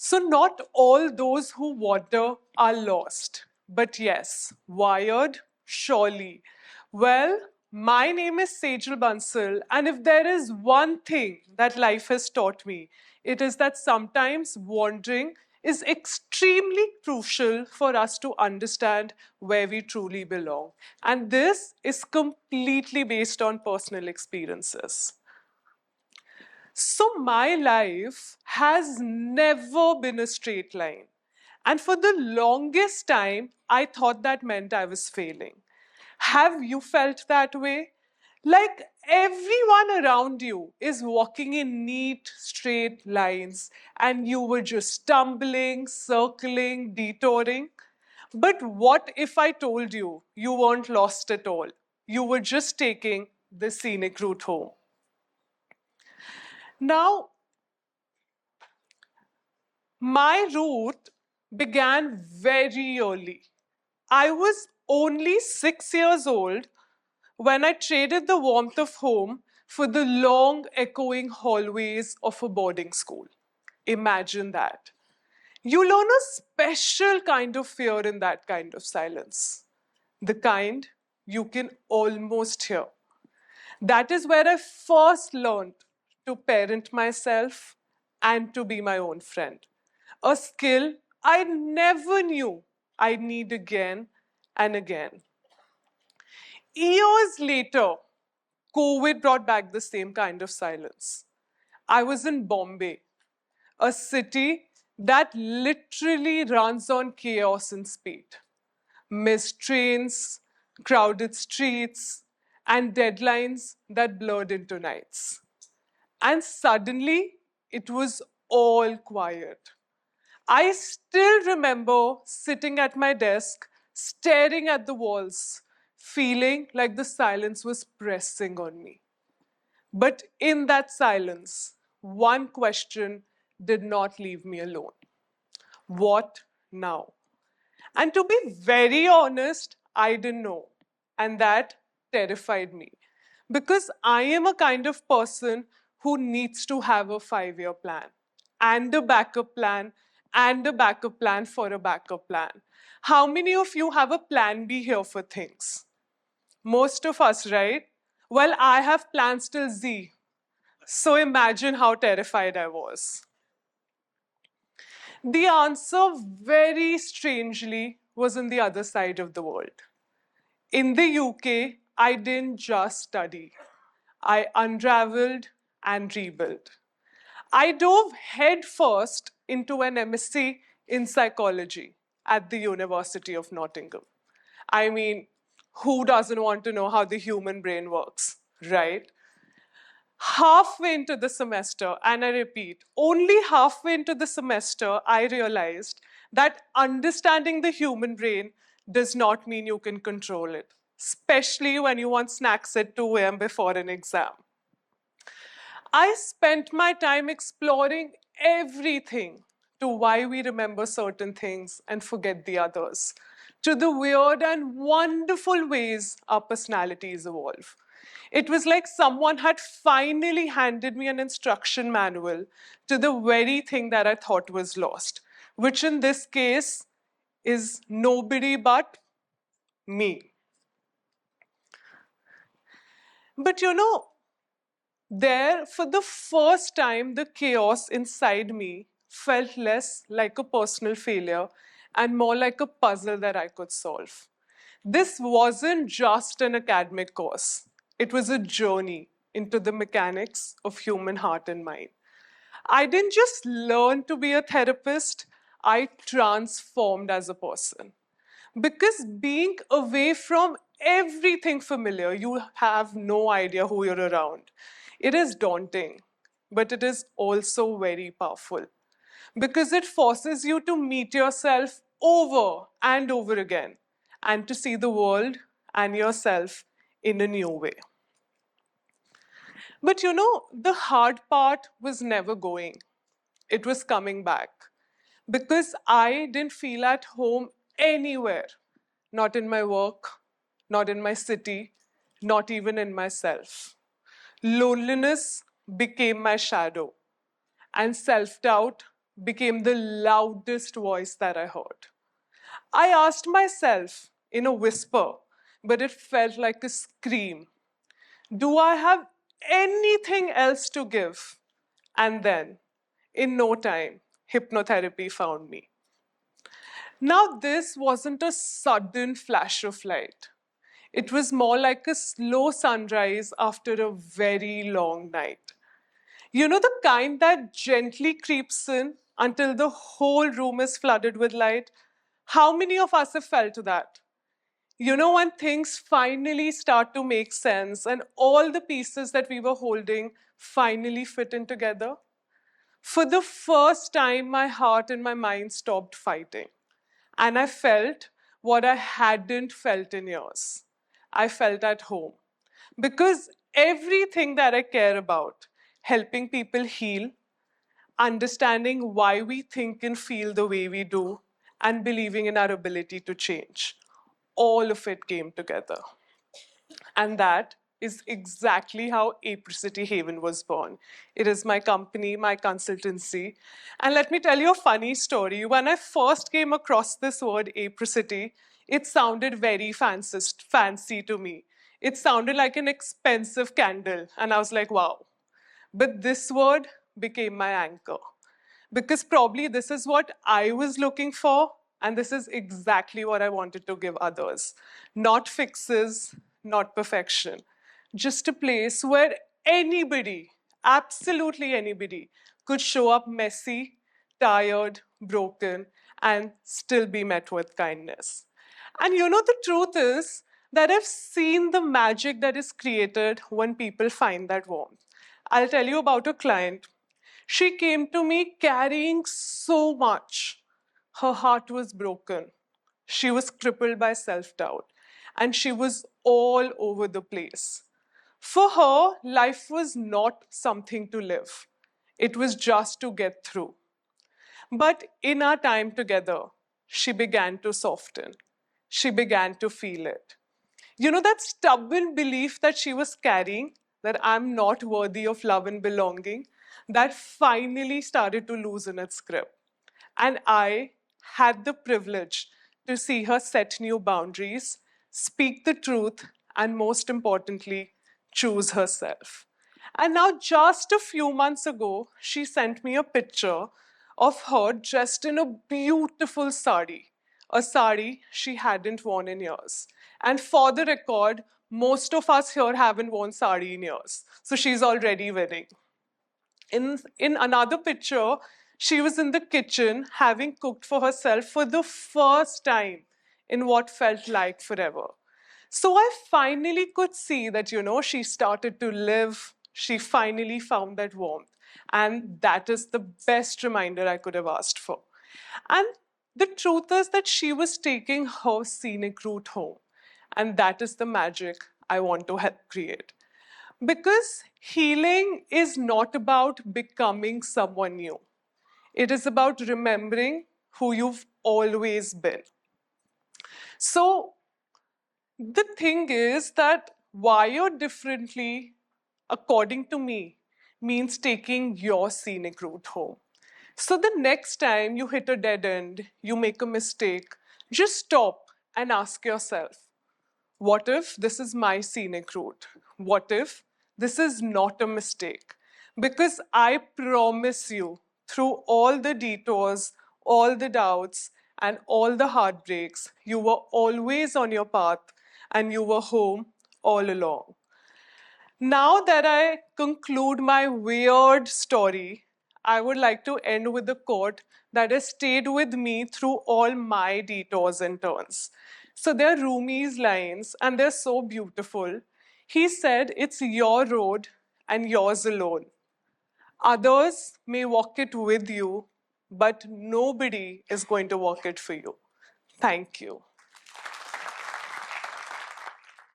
So, not all those who wander are lost, but yes, wired, surely. Well, my name is Sejal Bansal, and if there is one thing that life has taught me, it is that sometimes wandering is extremely crucial for us to understand where we truly belong. And this is completely based on personal experiences. So, my life has never been a straight line. And for the longest time, I thought that meant I was failing. Have you felt that way? Like everyone around you is walking in neat, straight lines, and you were just stumbling, circling, detouring. But what if I told you you weren't lost at all? You were just taking the scenic route home. Now, my route began very early. I was only 6 years old when I traded the warmth of home for the long, echoing hallways of a boarding school. Imagine that. You learn a special kind of fear in that kind of silence. The kind you can almost hear. That is where I first learned to parent myself and to be my own friend. A skill I never knew I'd need again and again. Years later, COVID brought back the same kind of silence. I was in Bombay, a city that literally runs on chaos and speed. Missed trains, crowded streets, and deadlines that blurred into nights. And suddenly, it was all quiet. I still remember sitting at my desk, staring at the walls, feeling like the silence was pressing on me. But in that silence, one question did not leave me alone. What now? And to be very honest, I didn't know. And that terrified me. Because I am a kind of person who needs to have a 5 year plan and a backup plan and a backup plan for a backup plan. How many of you have a plan B here for things? Most of us, right? Well, I have plans till Z. So imagine how terrified I was. The answer, very strangely, was on the other side of the world. In the UK, I didn't just study, I unraveled and rebuilt. I dove headfirst into an MSc in psychology at the University of Nottingham. I mean, who doesn't want to know how the human brain works, right? Halfway into the semester, and I repeat, only halfway into the semester, I realized that understanding the human brain does not mean you can control it, especially when you want snacks at 2 a.m. before an exam. I spent my time exploring everything, to why we remember certain things and forget the others, to the weird and wonderful ways our personalities evolve. It was like someone had finally handed me an instruction manual to the very thing that I thought was lost, which in this case is nobody but me. But there, for the first time, the chaos inside me felt less like a personal failure and more like a puzzle that I could solve. This wasn't just an academic course, it was a journey into the mechanics of human heart and mind. I didn't just learn to be a therapist, I transformed as a person. Because being away from everything familiar, you have no idea who you're around. It is daunting, but it is also very powerful because it forces you to meet yourself over and over again and to see the world and yourself in a new way. But the hard part was never going, it was coming back because I didn't feel at home anywhere, not in my work, not in my city, not even in myself. Loneliness became my shadow, and self doubt became the loudest voice that I heard. I asked myself in a whisper, but it felt like a scream, do I have anything else to give? And then, in no time, hypnotherapy found me. Now, this wasn't a sudden flash of light. It was more like a slow sunrise after a very long night. You know, the kind that gently creeps in until the whole room is flooded with light? How many of us have felt that? You know, when things finally start to make sense and all the pieces that we were holding finally fit in together? For the first time, my heart and my mind stopped fighting. And I felt what I hadn't felt in years. I felt at home. Because everything that I care about, helping people heal, understanding why we think and feel the way we do, and believing in our ability to change, all of it came together. And that is exactly how Apricity Haven was born. It is my company, my consultancy. And let me tell you a funny story. When I first came across this word Apricity, it sounded very fancy to me. It sounded like an expensive candle. And I was like, wow. But this word became my anchor. Because probably this is what I was looking for, and this is exactly what I wanted to give others. Not fixes, not perfection, just a place where anybody, absolutely anybody, could show up messy, tired, broken, and still be met with kindness. And you know, the truth is that I've seen the magic that is created when people find that warmth. I'll tell you about a client. She came to me carrying so much. Her heart was broken. She was crippled by self doubt. And she was all over the place. For her, life was not something to live, it was just to get through. But in our time together, she began to soften. She began to feel it. You know, that stubborn belief that she was carrying, that I'm not worthy of love and belonging, that finally started to loosen its grip. And I had the privilege to see her set new boundaries, speak the truth, and most importantly, choose herself. And now, just a few months ago, she sent me a picture of her dressed in a beautiful sari, a sari she hadn't worn in years. And for the record, most of us here haven't worn sari in years. So she's already winning. In another picture, she was in the kitchen having cooked for herself for the first time in what felt like forever. So I finally could see that, you know, she started to live. She finally found that warmth. And that is the best reminder I could have asked for. And the truth is that she was taking her scenic route home. And that is the magic I want to help create. Because healing is not about becoming someone new, it is about remembering who you've always been. So, the thing is that wired differently, according to me, means taking your scenic route home. So, the next time you hit a dead end, you make a mistake, just stop and ask yourself, what if this is my scenic route? What if this is not a mistake? Because I promise you, through all the detours, all the doubts, and all the heartbreaks, you were always on your path and you were home all along. Now that I conclude my weird story, I would like to end with a quote that has stayed with me through all my detours and turns. So they're Rumi's lines, and they're so beautiful. He said, it's your road and yours alone. Others may walk it with you, but nobody is going to walk it for you. Thank you.